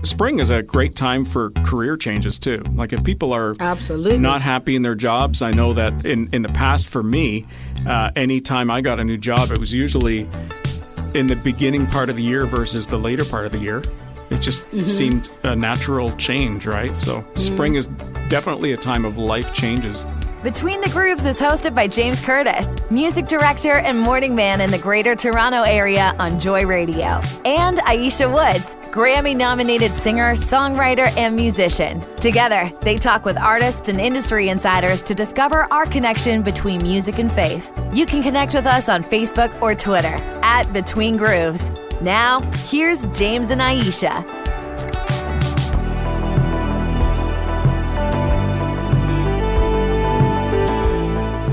spring is a great time for career changes too. Like if people are absolutely not happy in their jobs, I know that in the past for me, anytime I got a new job, it was usually in the beginning part of the year versus the later part of the year. It just seemed a natural change, right? So spring is definitely a time of life changes. Between the Grooves is hosted by James Curtis, music director and morning man in the Greater Toronto Area on Joy Radio, and Ayiesha Woods, Grammy-nominated singer, songwriter, and musician. Together, they talk with artists and industry insiders to discover our connection between music and faith. You can connect with us on Facebook or Twitter at Between Grooves. Now, here's James and Ayiesha.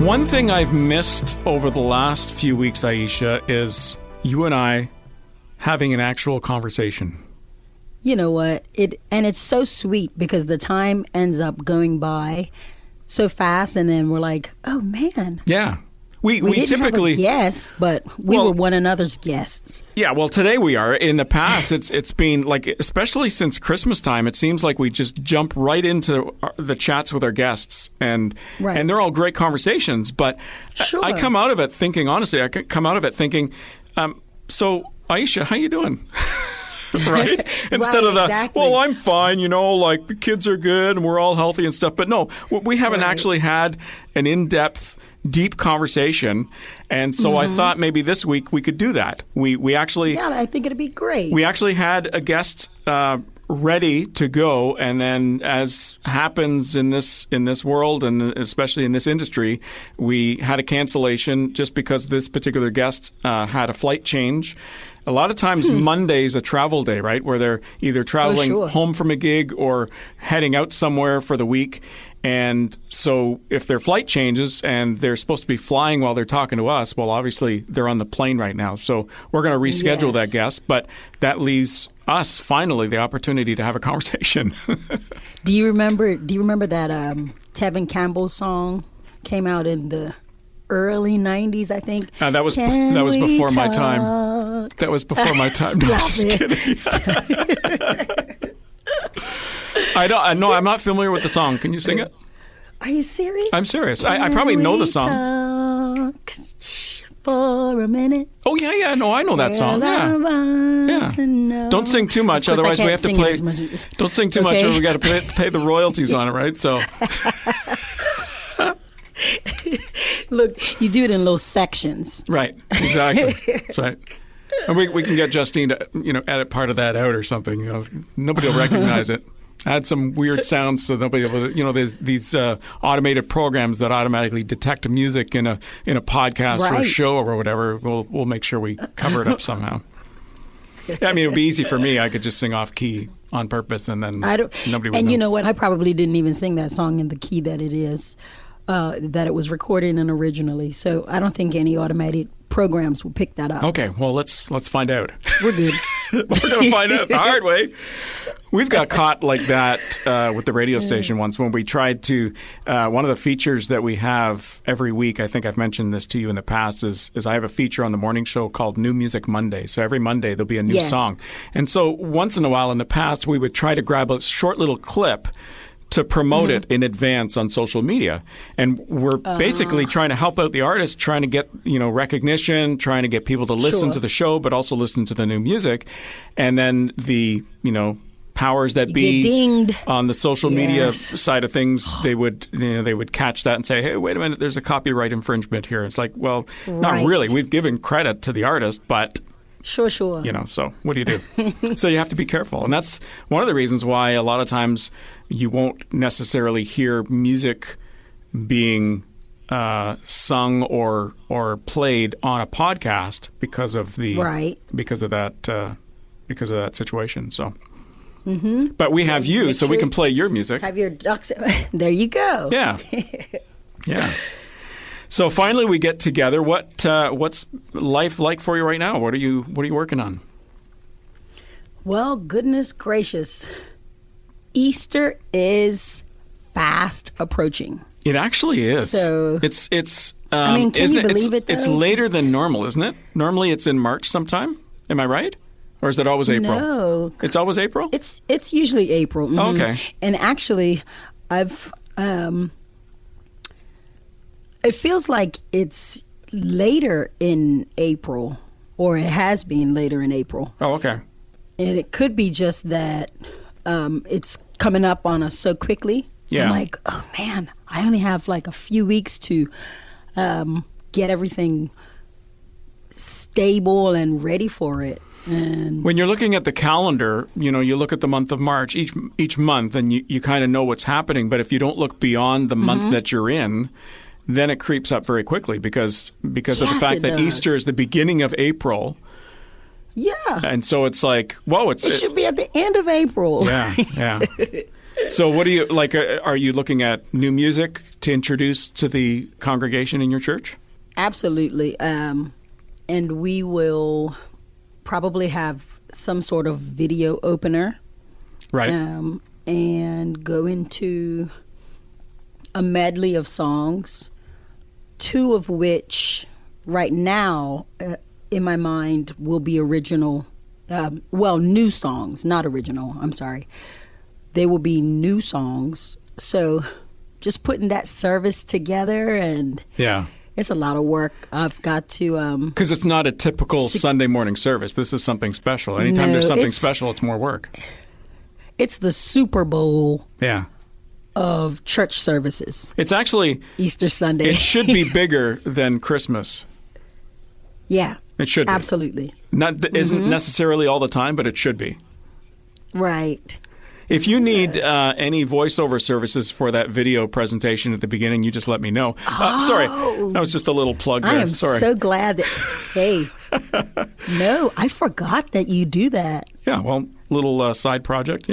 One thing I've missed over the last few weeks, Ayiesha, is you and I having an actual conversation. You know what? It's so sweet because the time ends up going by so fast, and then we're like, oh man. Yeah. We didn't typically have a guest, but we were one another's guests. Yeah, well, today we are. In the past, it's been like, especially since Christmas time, it seems like we just jump right into the chats with our guests, and they're all great conversations. But sure. I come out of it thinking, honestly, so Ayiesha, how you doing? Right? Instead of the, exactly. well, I'm fine, like the kids are good and we're all healthy and stuff. But no, we haven't actually had an in-depth, deep conversation. And so I thought maybe this week we could do that. We actually... Yeah, I think it'd be great. We actually had a guest ready to go, and then as happens in this world and especially in this industry, we had a cancellation just because this particular guest had a flight change. A lot of times Monday's a travel day, right, where they're either traveling home from a gig or heading out somewhere for the week. And so if their flight changes and they're supposed to be flying while they're talking to us, well, obviously they're on the plane right now. So we're going to reschedule that guest, but that leaves us finally the opportunity to have a conversation. Do you remember that Tevin Campbell song came out in the early 90s, I think? That was before my time. That was before my time. No, I'm just kidding. I'm not familiar with the song. Can you sing it? Are you serious? I'm serious. I probably know the song. For a minute. Oh yeah. No, I know that song. Yeah. Don't sing too much, otherwise we have to play. Don't sing too much, or we got to pay the royalties on it, right? So. Look, you do it in little sections. Right. Exactly. That's right. And we can get Justine to edit part of that out or something. Nobody will recognize it. Add some weird sounds so nobody will. There's these automated programs that automatically detect music in a podcast or a show or whatever. We'll make sure we cover it up somehow. I mean, it would be easy for me. I could just sing off key on purpose, and then nobody would. And know. you know what? I probably didn't even sing that song in the key that it is, that it was recorded in originally. So I don't think any automated programs will pick that up. Okay, well let's find out. We're good. We're going to find out the hard way. We've got caught like that with the radio station once when we tried to. One of the features that we have every week, I think I've mentioned this to you in the past, is I have a feature on the morning show called New Music Monday. So every Monday there'll be a new song. And so once in a while in the past, we would try to grab a short little clip to promote it in advance on social media. And we're basically trying to help out the artist, trying to get, recognition, trying to get people to listen to the show, but also listen to the new music. And then the, powers that be on the social media side of things, they would catch that and say, hey, wait a minute, there's a copyright infringement here. It's like, well, not really. We've given credit to the artist, but... Sure. So what do you do? So you have to be careful. And that's one of the reasons why a lot of times you won't necessarily hear music being sung or played on a podcast because of that situation. So, but we have you, so we can play your music. Have your ducks. There you go. Yeah. Yeah. So finally, we get together. What's life like for you right now? What are you working on? Well, goodness gracious, Easter is fast approaching. It actually is. So it's. Can you believe it? Though? It's later than normal, isn't it? Normally, it's in March sometime. Am I right? Or is it always April? No. It's always April? It's usually April. Oh, okay. And actually, I've it feels like it's later in April, or it has been later in April. Oh, okay. And it could be just that it's coming up on us so quickly. Yeah. I'm like, oh man, I only have like a few weeks to get everything stable and ready for it. And when you're looking at the calendar, you look at the month of March, each month, and you kind of know what's happening. But if you don't look beyond the month that you're in, then it creeps up very quickly because of the fact that Easter is the beginning of April. Yeah. And so it's like, whoa, it should be at the end of April. Yeah. So what do you like? Are you looking at new music to introduce to the congregation in your church? Absolutely. And we will probably have some sort of video opener. Right. And go into a medley of songs, two of which right now in my mind will be original, new songs, not original, I'm sorry. They will be new songs. So just putting that service together, and it's a lot of work. I've got to... Because it's not a typical Sunday morning service. This is something special. Anytime there's something special, it's more work. It's the Super Bowl of church services. It's actually... Easter Sunday. It should be bigger than Christmas. Yeah. It should be. Absolutely. Isn't necessarily all the time, but it should be. Right. If you need any voiceover services for that video presentation at the beginning, you just let me know. Sorry, that was just a little plug there. I am Sorry. so glad that, hey, no, I forgot that you do that. Yeah, well, little side project,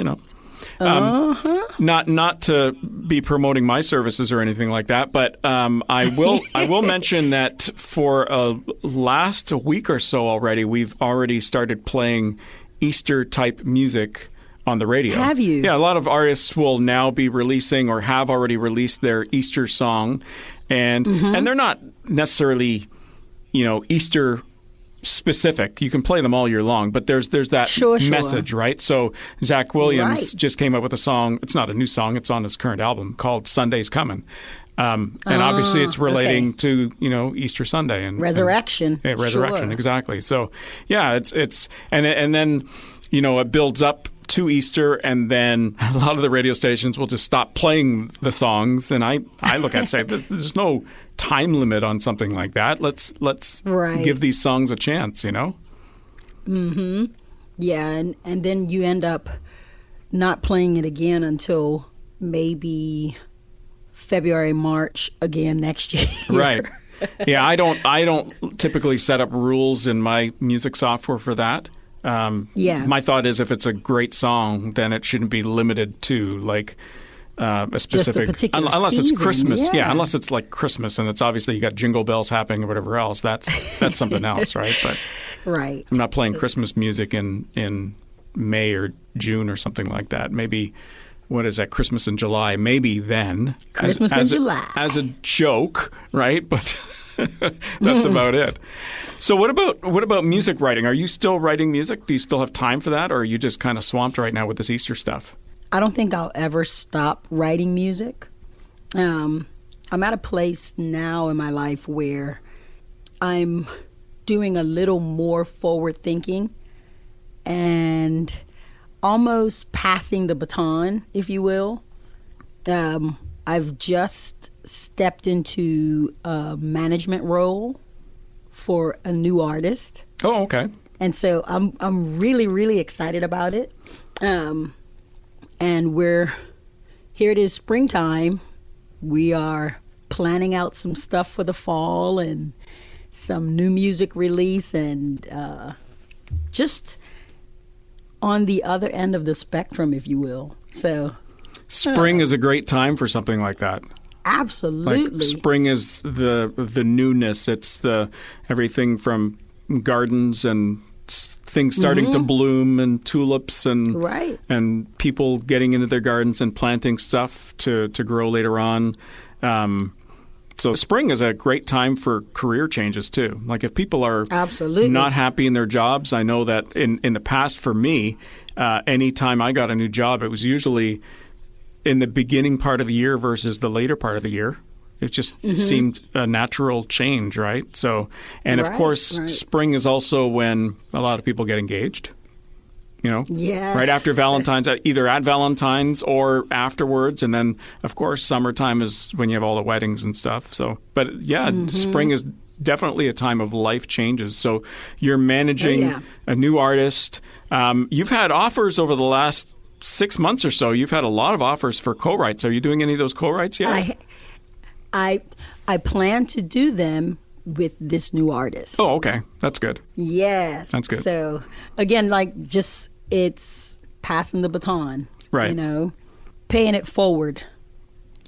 Not to be promoting my services or anything like that, but I will mention that for last week or so already, we've already started playing Easter-type music on the radio. Have you? Yeah, a lot of artists will now be releasing or have already released their Easter song, and they're not necessarily, Easter specific. You can play them all year long, but there's that message, right? So Zach Williams just came up with a song. It's not a new song. It's on his current album called "Sunday's Coming," and obviously it's relating to Easter Sunday and resurrection. Resurrection, exactly. So yeah, it's and then it builds up to Easter, and then a lot of the radio stations will just stop playing the songs. And I look at it and say, there's no time limit on something like that. Let's give these songs a chance, Mm-hmm. Yeah, and then you end up not playing it again until maybe February, March again next year. Right. Yeah, I don't typically set up rules in my music software for that. My thought is if it's a great song, then it shouldn't be limited to a specific, unless season. It's Christmas. Yeah. Unless it's like Christmas and it's obviously you got jingle bells happening or whatever else. That's something else, right? But right. I'm not playing Christmas music in May or June or something like that. Maybe what is that? Christmas in July? Maybe then Christmas in July as a joke, right? But that's about it. So what about music writing? Are you still writing music? Do you still have time for that, or are you just kind of swamped right now with this Easter stuff? I don't think I'll ever stop writing music. I'm at a place now in my life where I'm doing a little more forward thinking and almost passing the baton, if you will. I've just stepped into a management role for a new artist. Oh, okay. And so I'm really, really excited about it. And here it is springtime. We are planning out some stuff for the fall and some new music release, and just on the other end of the spectrum, if you will. So spring is a great time for something like that. Absolutely. Spring is the newness. It's the everything from gardens and things starting to bloom and tulips and people getting into their gardens and planting stuff to grow later on. So spring is a great time for career changes too. Like if people are Absolutely not happy in their jobs, I know that in the past for me, anytime I got a new job, it was usually in the beginning part of the year versus the later part of the year. It just seemed a natural change, right? So, and of course, spring is also when a lot of people get engaged. Yes. Right after Valentine's, either at Valentine's or afterwards. And then, of course, summertime is when you have all the weddings and stuff. So, but yeah, spring is definitely a time of life changes. So you're managing a new artist. You've had offers over the last 6 months or so. You've had a lot of offers for co-writes. Are you doing any of those co-writes yet? I plan to do them with this new artist. Oh, okay. That's good. Yes. That's good. So, again, it's passing the baton. Right. Paying it forward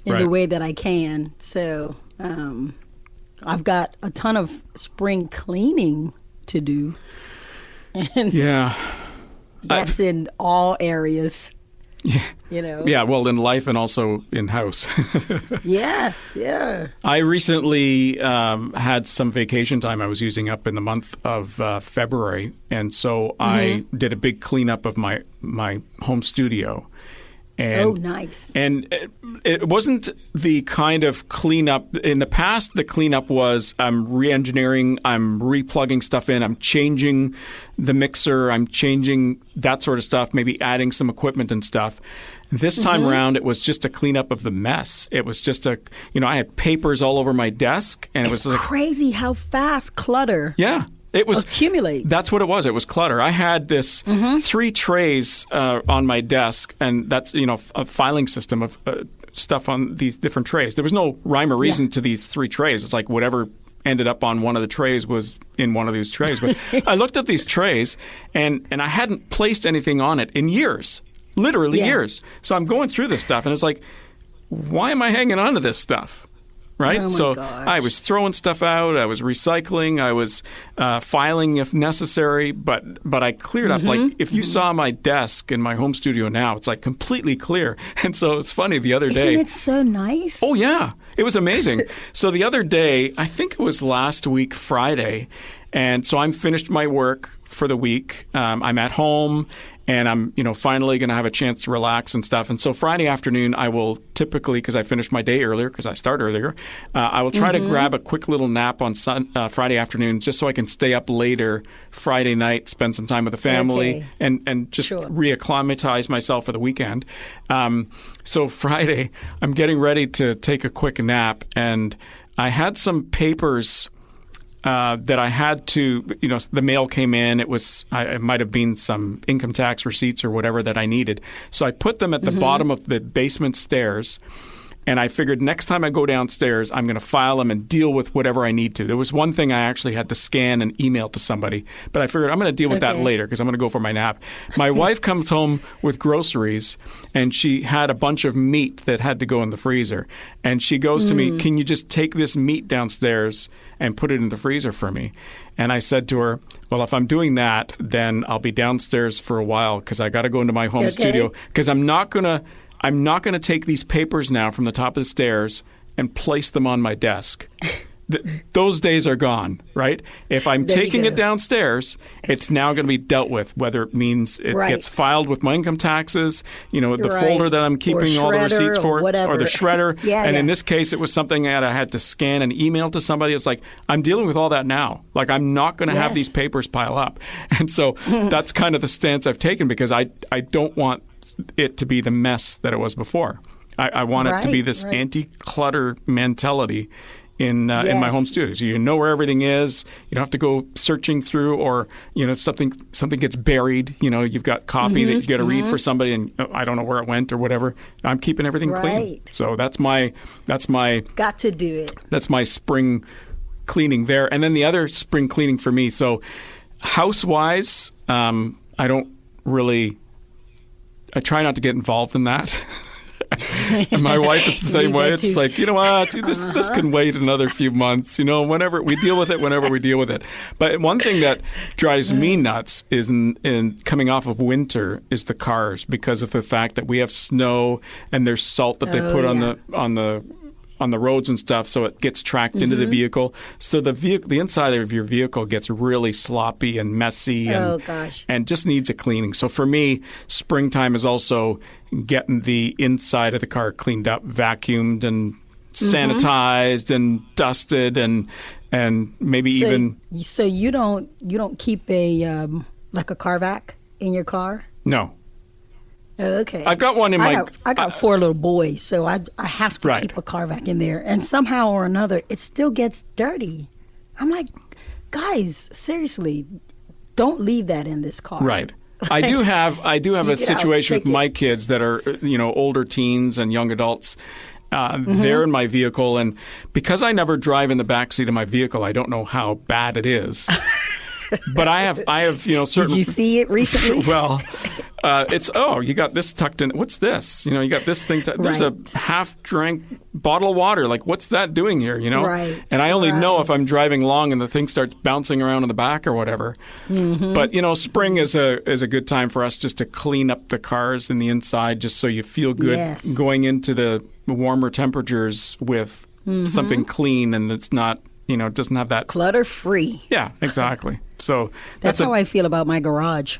in the Right. way that I can. So, I've got a ton of spring cleaning to do. And that's in all areas. Yeah. Yeah, well, in life and also in house. Yeah. I recently had some vacation time I was using up in the month of February, and so I did a big cleanup of my home studio. And, nice. And it wasn't the kind of cleanup. In the past, the cleanup was I'm re-engineering, I'm replugging stuff in, I'm changing the mixer, I'm changing that sort of stuff, maybe adding some equipment and stuff. This time around, it was just a cleanup of the mess. It was just I had papers all over my desk. And It's crazy how fast clutter accumulates. That's what it was. It was clutter. I had this 3 trays on my desk, and that's a filing system of stuff on these different trays. There was no rhyme or reason to these 3 trays. It's like whatever ended up on one of the trays was in one of these trays. But I looked at these trays, and I hadn't placed anything on it in years, literally years. So I'm going through this stuff, and it's like, why am I hanging on to this stuff? Right? Oh So gosh. I was throwing stuff out. I was recycling. I was filing if necessary. But I cleared up. Like if you saw my desk in my home studio now, it's like completely clear. And so it's funny the other day. Isn't it so nice? Oh, yeah. It was amazing. So the other day, I think it was last week, Friday. And so I'm finished my work for the week. I'm at home. And I'm, finally going to have a chance to relax and stuff. And so Friday afternoon, I will typically, because I finished my day earlier, because I start earlier, I will try to grab a quick little nap on Friday afternoon just so I can stay up later Friday night, spend some time with the family, and just reacclimatize myself for the weekend. So Friday, I'm getting ready to take a quick nap, and I had some papers that I had to, the mail came in. It might have been some income tax receipts or whatever that I needed. So I put them at the bottom of the basement stairs. And I figured next time I go downstairs, I'm going to file them and deal with whatever I need to. There was one thing I actually had to scan and email to somebody, but I figured I'm going to deal with that later because I'm going to go for my nap. My wife comes home with groceries, and she had a bunch of meat that had to go in the freezer. And she goes to me, "Can you just take this meat downstairs and put it in the freezer for me?" And I said to her, "Well, if I'm doing that, then I'll be downstairs for a while because I got to go into my home studio because I'm not going to take these papers now from the top of the stairs and place them on my desk." Those days are gone, right? If I'm taking it downstairs, it's now going to be dealt with, whether it means it gets filed with my income taxes, the folder that I'm keeping all the receipts for, or the shredder. And in this case, it was something that I had to scan and email to somebody. It's like, I'm dealing with all that now. Like, I'm not going to have these papers pile up. And so that's kind of the stance I've taken because I don't want it to be the mess that it was before. I want it to be this anti-clutter mentality in my home studio. So you know where everything is. You don't have to go searching through, or if something gets buried, you've got copy that you got to read for somebody, and I don't know where it went or whatever. I'm keeping everything clean. So that's my got to do it. That's my spring cleaning there, and then the other spring cleaning for me. So house-wise, I don't really. I try not to get involved in that. And my wife is the same way. It's like, you know what, this can wait another few months. Whenever we deal with it. But one thing that drives me nuts is in coming off of winter is the cars, because of the fact that we have snow and there's salt that they put on on the roads and stuff, so it gets tracked into the vehicle. So the inside of your vehicle gets really sloppy and messy and just needs a cleaning. So for me, springtime is also getting the inside of the car cleaned up, vacuumed and sanitized and dusted and maybe even. So you don't keep a like a car vac in your car? No. Okay. I've got one in my. I got 4 little boys, so I have to keep a car vac in there, and somehow or another, it still gets dirty. I'm like, guys, seriously, don't leave that in this car. Right. I do have a situation with my kids that are older teens and young adults. They're in my vehicle, and because I never drive in the backseat of my vehicle, I don't know how bad it is. But I have certain. Did you see it recently? Well, it's you got this tucked in. What's this? You got this thing. There's a half-drank bottle of water. Like, what's that doing here? Right. And I only know if I'm driving long and the thing starts bouncing around in the back or whatever. But spring is a good time for us just to clean up the cars in the inside, just so you feel good going into the warmer temperatures with something clean, and it's not. It doesn't have that clutter free. Yeah, exactly. So that's how I feel about my garage.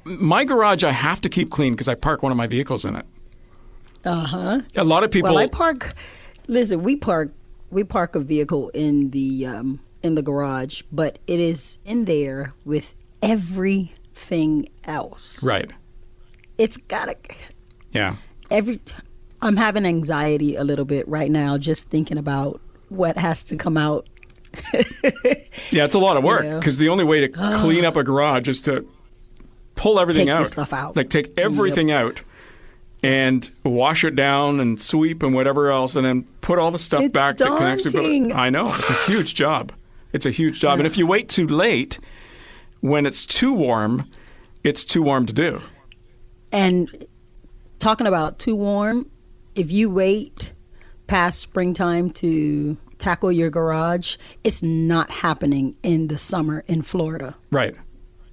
My garage, I have to keep clean because I park one of my vehicles in it. A lot of people. Well, I park. Listen, we park a vehicle in the garage, but it is in there with everything else. Right. It's gotta. Yeah. I'm having anxiety a little bit right now just thinking about what has to come out. Yeah, it's a lot of work because the only way to clean up a garage is to pull everything take out. This stuff out. Like take everything out and wash it down and sweep and whatever else, and then put all the stuff back that connects to it. I know. It's a huge job. It's a huge job. And if you wait too late, when it's too warm to do. And talking about too warm, if you wait past springtime to tackle your garage, it's not happening in the summer in Florida. Right.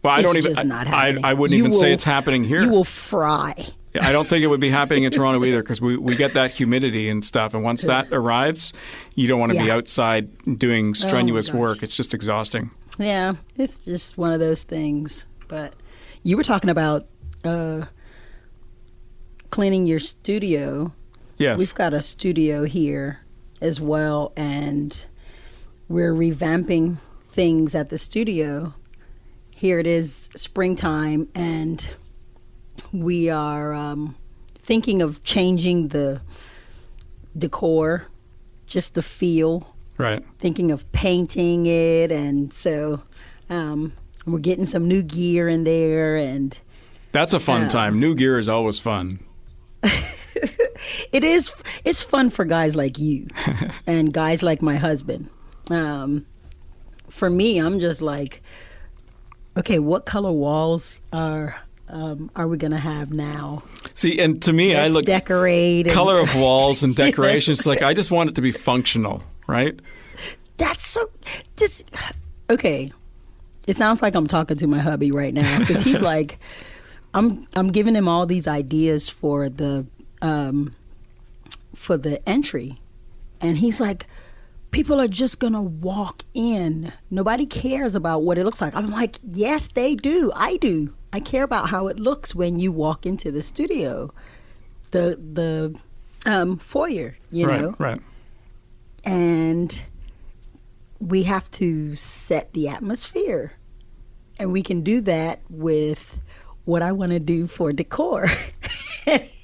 Well, I don't even. Just not happening. I wouldn't even say it's happening here. You will fry. I don't think it would be happening in Toronto either because we get that humidity and stuff, and once that arrives, you don't want to be outside doing strenuous work. It's just exhausting. Yeah, it's just one of those things. But you were talking about cleaning your studio. Yes. We've got a studio here as well, and we're revamping things at the studio. Here it is springtime, and we are thinking of changing the decor, just the feel. Right. Thinking of painting it, and so we're getting some new gear in there, and that's a fun time. New gear is always fun. It is. It's fun for guys like you and guys like my husband. For me, I'm just like, okay, what color walls are we gonna have now? See, and to me, I look decorate color of walls and decorations. Like I just want it to be functional, right? That's so. Okay. It sounds like I'm talking to my hubby right now because he's like, I'm giving him all these ideas for the entry, and he's like, people are just gonna walk in. Nobody cares about what it looks like. I'm like, yes, they do. I do. I care about how it looks when you walk into the studio, the foyer, you know. Right. And we have to set the atmosphere, and we can do that with what I want to do for decor.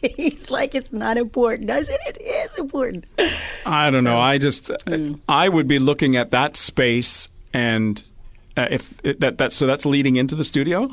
He's like, it's not important. I said, it is important. I don't know. I would be looking at that space, and so that's leading into the studio?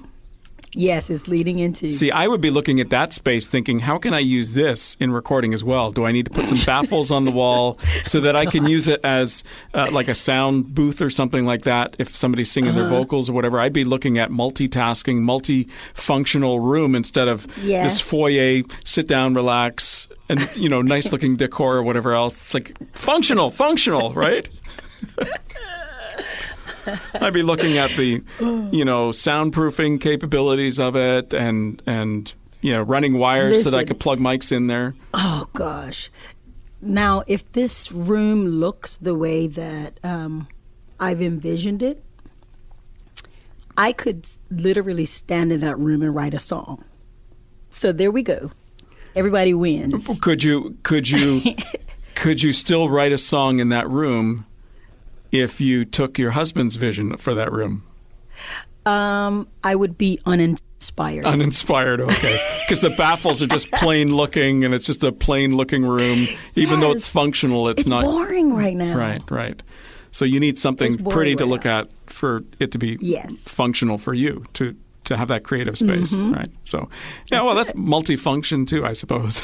Yes, it's leading into. See, I would be looking at that space thinking, how can I use this in recording as well? Do I need to put some baffles on the wall so that I can use it as like a sound booth or something like that if somebody's singing their vocals or whatever? I'd be looking at multitasking, multifunctional room instead of this foyer, sit down, relax, and, nice looking decor or whatever else. It's like functional, right? I'd be looking at the, soundproofing capabilities of it and running wires so that I could plug mics in there. Oh, gosh. Now, if this room looks the way that I've envisioned it, I could literally stand in that room and write a song. So there we go. Everybody wins. Could you still write a song in that room if you took your husband's vision for that room? I would be uninspired. Uninspired, okay. Because the baffles are just plain looking, and it's just a plain looking room. Even though it's functional, it's not. It's boring right now. Right. So you need something pretty to look at for it to be functional for you to have that creative space, right? So, that's multifunction too, I suppose.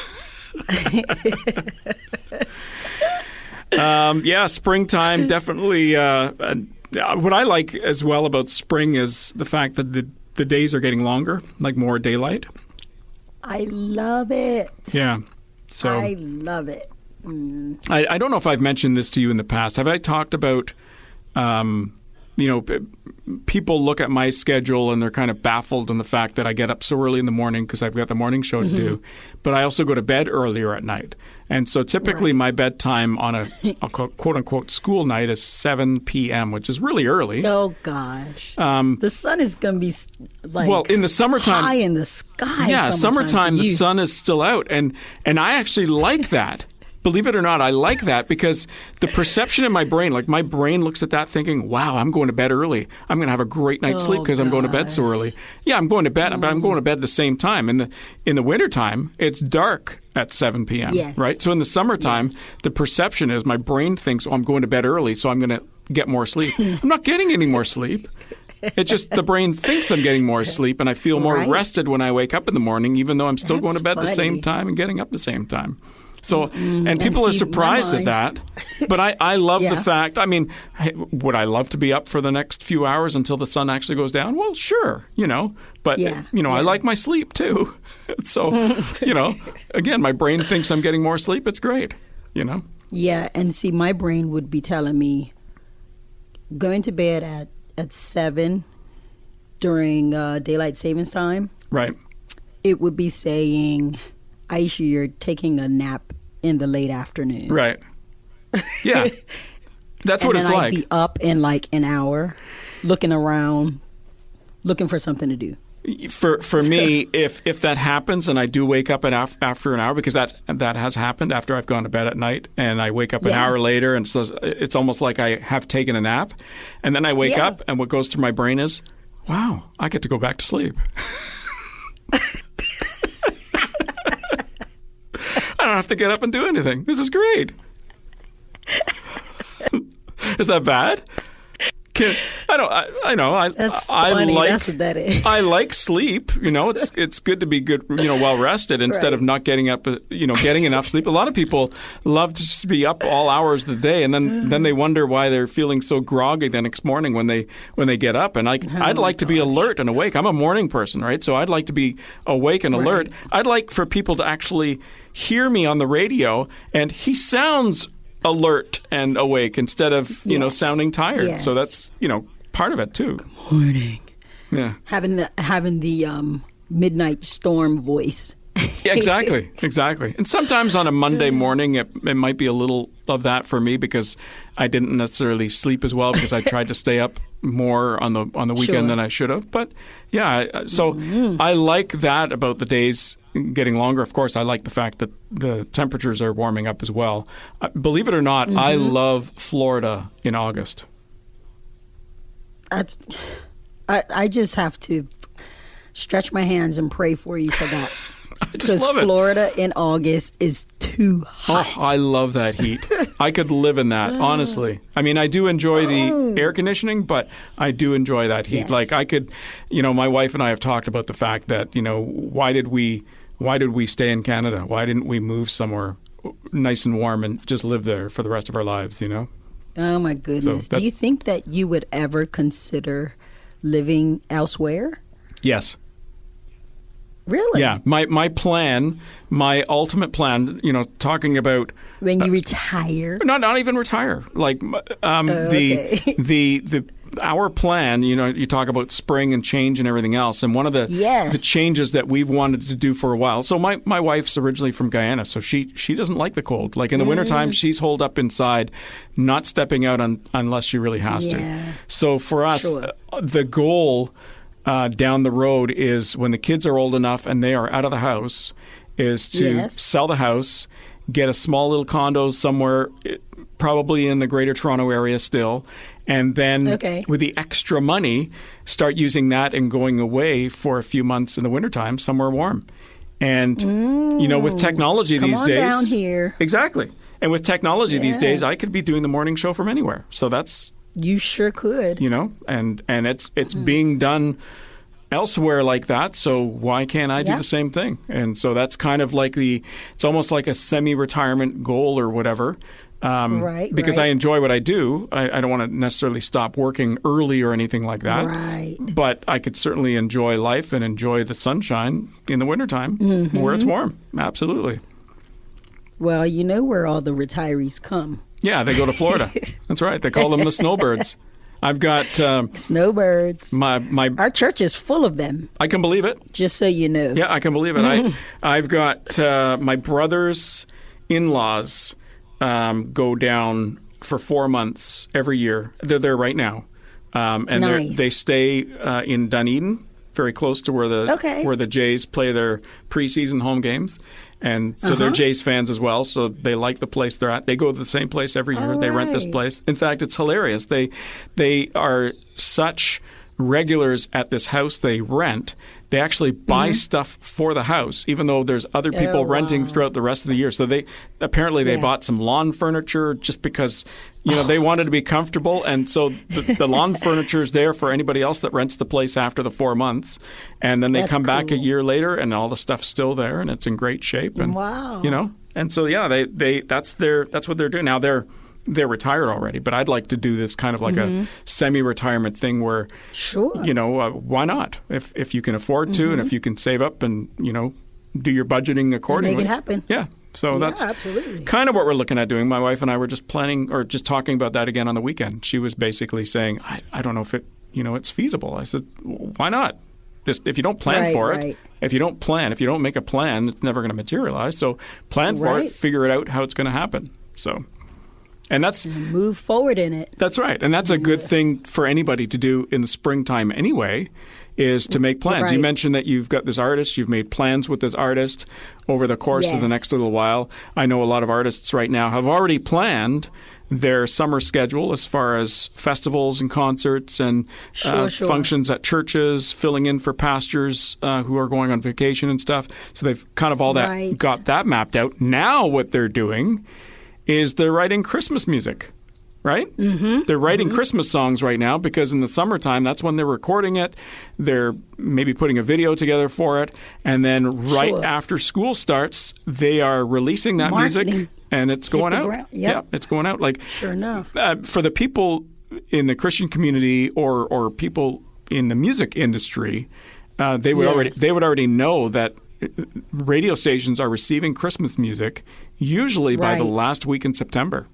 Springtime definitely. What I like as well about spring is the fact that the days are getting longer, like more daylight. I love it. Yeah. So I love it. I don't know if I've mentioned this to you in the past. Have I talked about, people look at my schedule and they're kind of baffled in the fact that I get up so early in the morning because I've got the morning show to do, but I also go to bed earlier at night. And so typically my bedtime on a quote-unquote school night is 7 p.m., which is really early. Oh, gosh. The sun is going to be in the summertime, high in the sky. Yeah, summertime, the sun is still out. And I actually like that. Believe it or not, I like that because the perception in my brain, like my brain looks at that thinking, wow, I'm going to bed early. I'm going to have a great night's sleep because I'm going to bed so early. Yeah, I'm going to bed, but I'm going to bed the same time. In the wintertime, it's dark at 7 p.m., right? So in the summertime, the perception is my brain thinks, I'm going to bed early, so I'm going to get more sleep. I'm not getting any more sleep. It's just the brain thinks I'm getting more sleep, and I feel more rested when I wake up in the morning, even though I'm still going to bed the same time and getting up the same time. So, and people are surprised at that. But I love the fact, would I love to be up for the next few hours until the sun actually goes down? Well, sure, But, I like my sleep too. So, again, my brain thinks I'm getting more sleep. It's great, Yeah, and see, my brain would be telling me going to bed at 7 during daylight savings time. Right. It would be saying, Ayiesha, you're taking a nap in the late afternoon. Right. Yeah. That's what it's like. I'd be up in like an hour, looking around, looking for something to do. For me, if that happens and I do wake up after an hour, because that has happened after I've gone to bed at night, and I wake up an hour later, and so it's almost like I have taken a nap, and then I wake up, and what goes through my brain is, wow, I get to go back to sleep. I don't have to get up and do anything. This is great. Is that bad? I know. That's funny. That's what that is. I like sleep. It's good to be good, well rested instead of not getting up. Getting enough sleep. A lot of people love to just be up all hours of the day, and then they wonder why they're feeling so groggy the next morning when they get up. And I'd like to be alert and awake. I'm a morning person, right? So I'd like to be awake and alert. I'd like for people to actually hear me on the radio, and he sounds alert and awake instead of sounding tired. So that's part of it too. Good morning. Yeah, having the midnight storm voice. Yeah, exactly. And sometimes on a Monday morning, it might be a little of that for me because I didn't necessarily sleep as well because I tried to stay up more on the weekend than I should have. But yeah, so I like that about the days getting longer. Of course, I like the fact that the temperatures are warming up as well. Believe it or not, I love Florida in August. I just have to stretch my hands and pray for you for that. I just love it. Because Florida in August is too hot. Oh, I love that heat. I could live in that, honestly. I mean, I do enjoy the air conditioning, but I do enjoy that heat. Yes. Like I could, my wife and I have talked about the fact that, why did we stay in Canada? Why didn't we move somewhere nice and warm and just live there for the rest of our lives, Oh, my goodness. Do you think that you would ever consider living elsewhere? Yes. Really? Yeah. My plan, my ultimate plan, talking about when you retire. Not even retire. Like the our plan, you talk about spring and change and everything else, and one of the changes that we've wanted to do for a while. So my wife's originally from Guyana, so she doesn't like the cold. Like in the wintertime, she's holed up inside, not stepping out unless she really has to. So for us, the goal down the road is when the kids are old enough and they are out of the house, is to sell the house, get a small little condo somewhere, probably in the Greater Toronto area still, and then with the extra money, start using that and going away for a few months in the wintertime somewhere warm. And, with technology these days... down here. Exactly. And with technology these days, I could be doing the morning show from anywhere. So that's... You sure could. And it's being done elsewhere like that, so why can't I do the same thing? And so that's kind of like it's almost like a semi-retirement goal or whatever. Because I enjoy what I do. I don't want to necessarily stop working early or anything like that. Right. But I could certainly enjoy life and enjoy the sunshine in the wintertime where it's warm. Absolutely. Well, you know where all the retirees come. Yeah, they go to Florida. That's right. They call them the snowbirds. I've got snowbirds. Our church is full of them. I can believe it. Just so you know. Yeah, I can believe it. I've got my brother's in-laws go down for 4 months every year. They're there right now, and they stay in Dunedin, very close to where the Jays play their preseason home games. And so they're Jays fans as well, so they like the place they're at. They go to the same place every year. They rent this place. In fact, it's hilarious. They are such regulars at this house they rent. They actually buy stuff for the house, even though there's other people renting throughout the rest of the year. So they bought some lawn furniture just because they wanted to be comfortable, and so the lawn furniture is there for anybody else that rents the place after the 4 months, and then they come back a year later, and all the stuff's still there, and it's in great shape. And and so that's what they're doing now. They're retired already, but I'd like to do this kind of like a semi-retirement thing where, why not? If you can afford to, and if you can save up and, do your budgeting accordingly. Make it happen. Yeah. So that's absolutely kind of what we're looking at doing. My wife and I were just planning or just talking about that again on the weekend. She was basically saying, I don't know if it's feasible. I said, why not? Just if you don't plan for it, if you don't make a plan, it's never going to materialize. So plan for it, figure it out how it's going to happen. So... And that's move forward in it. That's right. And that's a good thing for anybody to do in the springtime anyway, is to make plans. You mentioned that you've got this artist. You've made plans with this artist over the course of the next little while. I know a lot of artists right now have already planned their summer schedule as far as festivals and concerts and functions at churches, filling in for pastors who are going on vacation and stuff. So they've kind of got that mapped out. Now what they're doing is they're writing Christmas music, right? They're writing Christmas songs right now because in the summertime, that's when they're recording it. They're maybe putting a video together for it. And then after school starts, they are releasing that music and it's going out. Yeah, it's going out. Like, sure enough. For the people in the Christian community or people in the music industry, they would already know that radio stations are receiving Christmas music usually by the last week in September.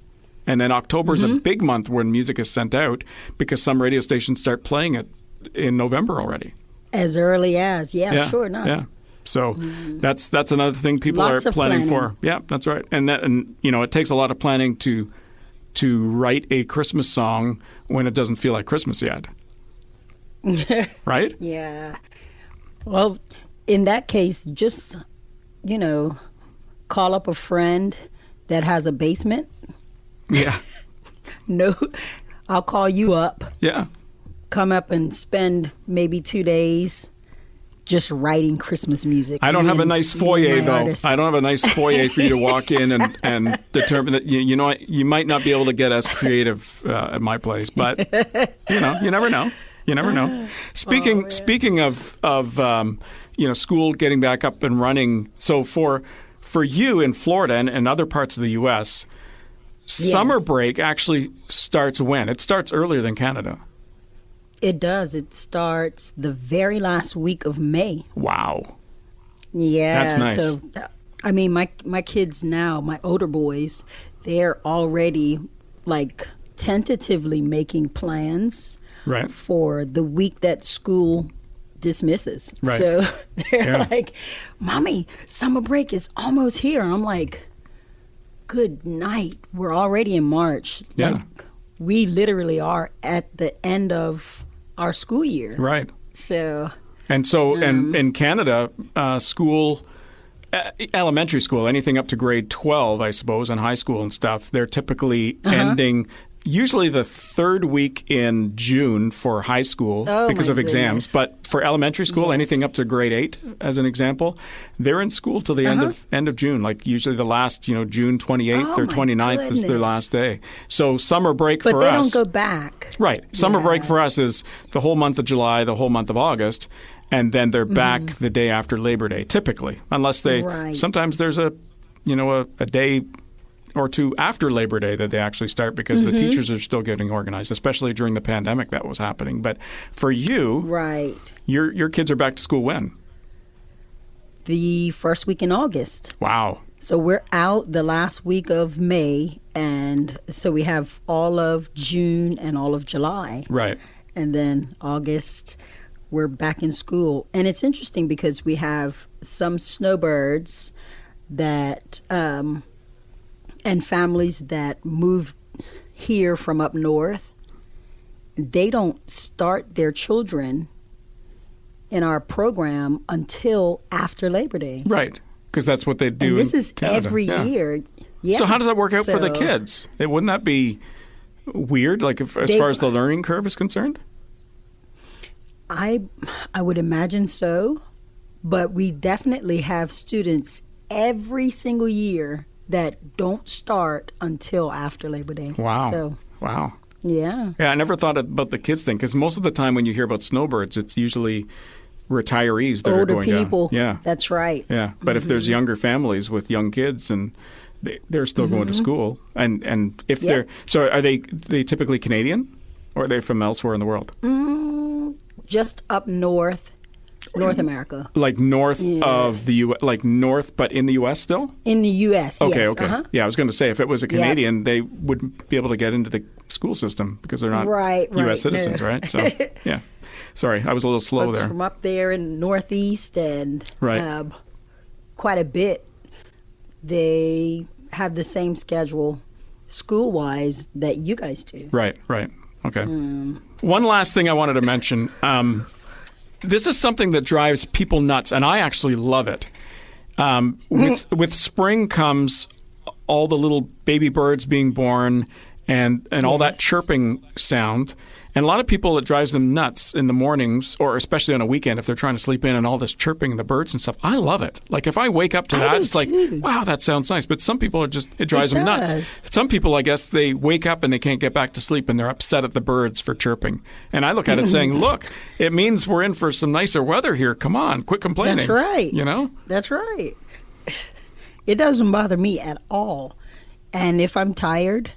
And then October is a big month when music is sent out because some radio stations start playing it in November already. As early as, sure enough. Yeah. So that's another thing people are planning for. Yeah, that's right. And it takes a lot of planning to write a Christmas song when it doesn't feel like Christmas yet. Right? Yeah. Well, in that case, just, call up a friend that has a basement. Yeah. No, I'll call you up. Yeah. Come up and spend maybe 2 days just writing Christmas music. I don't have a nice foyer, though. Artist. I don't have a nice foyer for you to walk in and determine that, you might not be able to get as creative at my place. But, you never know. You never know. Speaking of school getting back up and running. So for you in Florida and other parts of the U.S., summer break actually starts when? It starts earlier than Canada. It does. It starts the very last week of May. Wow. Yeah. That's nice. So, I mean, my kids now, my older boys, they're already tentatively making plans Right. for the week that school dismisses. Right. So they're Yeah. like, Mommy, summer break is almost here. And I'm like, good night. We're already in March. Yeah. Like, we literally are at the end of our school year. Right. So, And so, and in Canada, school, elementary school, anything up to grade 12, I suppose, and high school and stuff, they're typically ending usually the third week in June for high school because my of exams. goodness. But for elementary school, Yes. anything up to grade 8, as an example, they're in school till the end of June. Like usually the last, June 28th or Oh, my 29th is their goodness. last day. So summer break but for they us. don't go back. Right. Summer break Yeah. for us is the whole month of July, the whole month of August, and then they're back the day after Labor Day, typically, unless they. Right. Sometimes there's a day or two after Labor Day that they actually start because the teachers are still getting organized, especially during the pandemic that was happening. But for you, Right. your kids are back to school when? The first week in August. Wow. So we're out the last week of May, and so we have all of June and all of July. Right. And then August, we're back in school. And it's interesting because we have some snowbirds that, and families that move here from up north. They don't start their children in our program until after Labor Day. Right. Because that's what they do. And this in is Canada. every Yeah. year. Yeah. So how does that work out for the So kids? Wouldn't that be weird, like as They- far as the learning curve is concerned? I would imagine so, but we definitely have students every single year that don't start until after Labor Day. Wow. So, Wow. yeah. Yeah, I never thought about the kids thing because most of the time when you hear about snowbirds, it's usually retirees that are Older going people. down. Yeah, That's right. yeah. But if there's younger families with young kids and they're still going to school, and if Yep. they're so, are they typically Canadian or are they from elsewhere in the world? Just up north, North America. Like north Yeah. of the U.S., like north, but in the U.S. still? In the U.S., Okay, yes. okay. Uh-huh. Yeah, I was going to say if it was a Canadian, they wouldn't be able to get into the school system because they're not Right, U.S. right. citizens, No. right? So, yeah. Sorry, I was a little slow Folks there. from up there in Northeast and Right. quite a bit, they have the same schedule school-wise that you guys do. Right, right. Okay. One last thing I wanted to mention. This is something that drives people nuts, and I actually love it. With spring comes all the little baby birds being born and all that Yes. chirping sound. And a lot of people, it drives them nuts in the mornings, or especially on a weekend if they're trying to sleep in and all this chirping, the birds and stuff. I love it. Like if I wake up to I that, do it's like, too. wow, that sounds nice. But some people it drives It them does. nuts. Some people, I guess, they wake up and they can't get back to sleep and they're upset at the birds for chirping. And I look at it saying, look, it means we're in for some nicer weather here. Come on, quit complaining. That's right. You know? That's right. It doesn't bother me at all. And if I'm tired,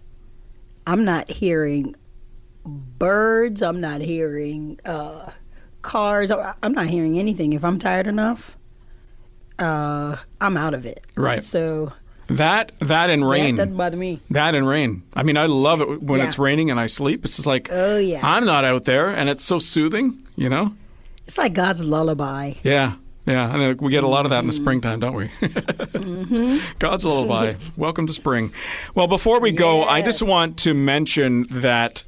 I'm not hearing birds. I'm not hearing cars. I'm not hearing anything. If I'm tired enough, I'm out of it. Right. So That and rain. that doesn't bother me. That and rain. I mean, I love it when Yeah. it's raining and I sleep. It's just like, Oh, yeah. I'm not out there, and it's so soothing, you know? It's like God's lullaby. Yeah, yeah. And then we get a lot of that in the springtime, don't we? God's lullaby. Welcome to spring. Well, before we go, I just want to mention that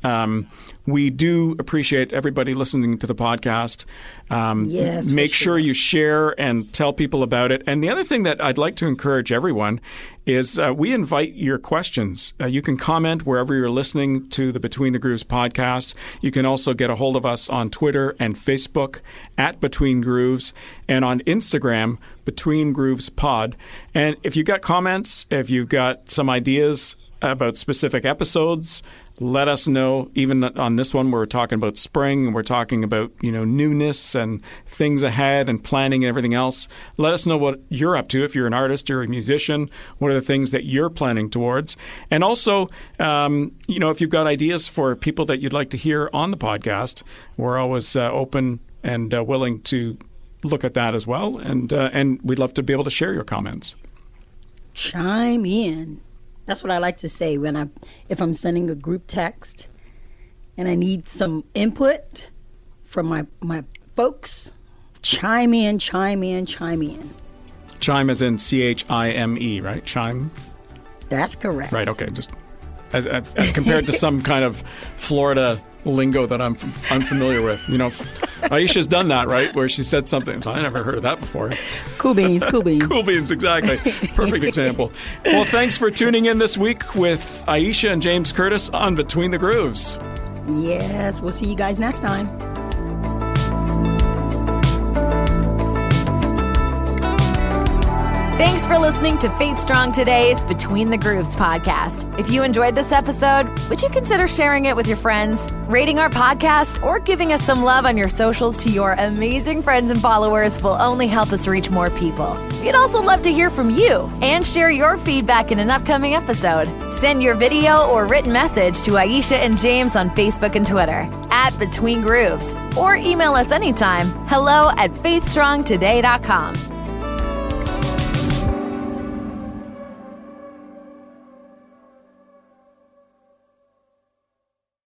we do appreciate everybody listening to the podcast. Yes, for Make sure sure. you share and tell people about it. And the other thing that I'd like to encourage everyone is we invite your questions. You can comment wherever you're listening to the Between the Grooves podcast. You can also get a hold of us on Twitter and Facebook at Between Grooves, and on Instagram, Between Grooves Pod. And if you've got comments, if you've got some ideas about specific episodes, let us know. Even on this one, we're talking about spring and we're talking about, newness and things ahead and planning and everything else. Let us know what you're up to. If you're an artist, you're a musician, what are the things that you're planning towards? And also, if you've got ideas for people that you'd like to hear on the podcast, we're always open and willing to look at that as well. And we'd love to be able to share your comments. Chime in. That's what I like to say if I'm sending a group text. and I need some input from my folks, chime in. Chime as in CHIME, right? Chime? That's correct. Right, okay. Just as compared to some kind of Florida lingo that I'm unfamiliar with. You know, Ayiesha's done that, right? Where she said something. I never heard of that before. Cool beans. Cool beans, exactly. Perfect example. Well, thanks for tuning in this week with Ayiesha and James Curtis on Between the Grooves. Yes, we'll see you guys next time. Thanks for listening to Faith Strong Today's Between the Grooves podcast. If you enjoyed this episode, would you consider sharing it with your friends, rating our podcast, or giving us some love on your socials to your amazing friends and followers will only help us reach more people. We'd also love to hear from you and share your feedback in an upcoming episode. Send your video or written message to Ayiesha and James on Facebook and Twitter @Between Grooves, or email us anytime, hello@faithstrongtoday.com.